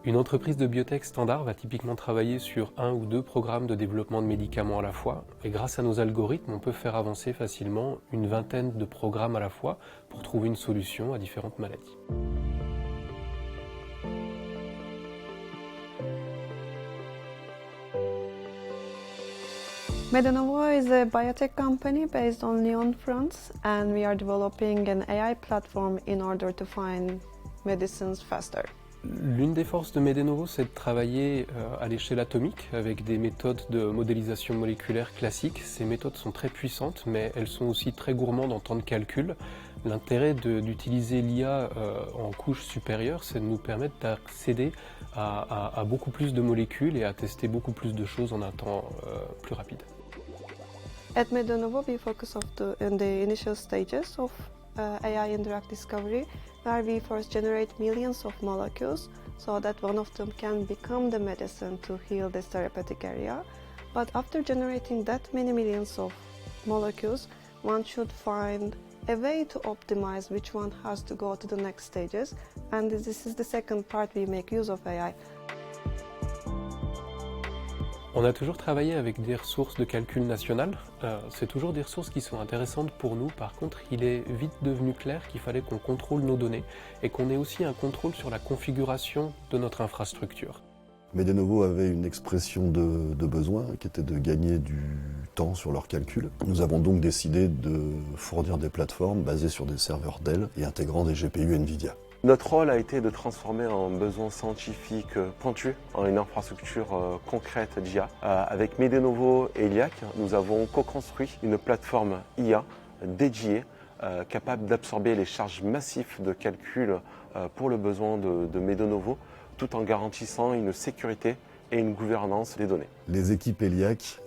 Une entreprise de biotech standard va typiquement travailler sur 1 ou 2 programmes de développement de médicaments à la fois, et grâce à nos algorithmes, on peut faire avancer facilement une vingtaine de programmes à la fois pour trouver une solution à différentes maladies. Medenovo is a biotech company based on Lyon, France, and we are developing an AI platform in order to find medicines faster. L'une des forces de Medenovo, c'est de travailler à l'échelle atomique avec des méthodes de modélisation moléculaire classiques. Ces méthodes sont très puissantes, mais elles sont aussi très gourmandes en temps de calcul. L'intérêt d'utiliser l'IA en couche supérieure, c'est de nous permettre d'accéder à beaucoup plus de molécules et à tester beaucoup plus de choses en un temps plus rapide. At Medenovo, we focus on the initial stages of AI in drug discovery, where we first generate millions of molecules so that one of them can become the medicine to heal this therapeutic area. But after generating that many millions of molecules, one should find a way to optimize which one has to go to the next stages, and this is the second part we make use of AI. On a toujours travaillé avec des ressources de calcul nationales. C'est toujours des ressources qui sont intéressantes pour nous. Par contre, il est vite devenu clair qu'il fallait qu'on contrôle nos données et qu'on ait aussi un contrôle sur la configuration de notre infrastructure. Medenovo avait une expression de besoin qui était de gagner du temps sur leurs calculs. Nous avons donc décidé de fournir des plateformes basées sur des serveurs Dell et intégrant des GPU NVIDIA. Notre rôle a été de transformer un besoin scientifique pointu en une infrastructure concrète d'IA. Avec Medenovo et ELIAC, nous avons co-construit une plateforme IA dédiée, capable d'absorber les charges massives de calcul pour le besoin de Medenovo, tout en garantissant une sécurité et une gouvernance des données. Les équipes ELIAC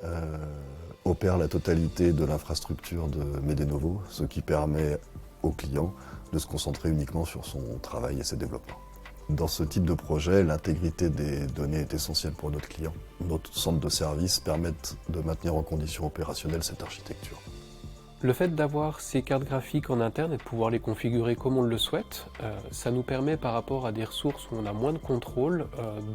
opèrent la totalité de l'infrastructure de Medenovo, ce qui permet aux clients de se concentrer uniquement sur son travail et ses développements. Dans ce type de projet, l'intégrité des données est essentielle pour notre client. Notre centre de service permet de maintenir en condition opérationnelle cette architecture. Le fait d'avoir ces cartes graphiques en interne et de pouvoir les configurer comme on le souhaite, ça nous permet par rapport à des ressources où on a moins de contrôle,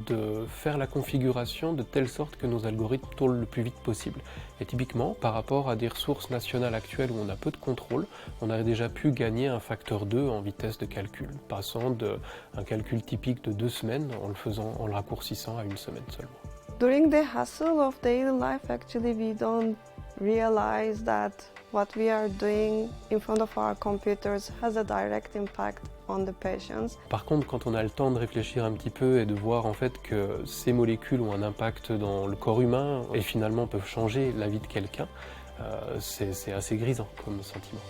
de faire la configuration de telle sorte que nos algorithmes tournent le plus vite possible. Et typiquement, par rapport à des ressources nationales actuelles où on a peu de contrôle, on a déjà pu gagner un facteur 2 en vitesse de calcul, passant d'un calcul typique de 2 semaines en le raccourcissant à 1 semaine seulement. During the hustle of daily life, actually, we don't realize that what we are doing in front of our computers has a direct impact on the patients. Par contre, quand on a le temps de réfléchir un petit peu et de voir en fait que ces molécules ont un impact dans le corps humain et finalement peuvent changer la vie de quelqu'un, c'est assez grisant comme sentiment.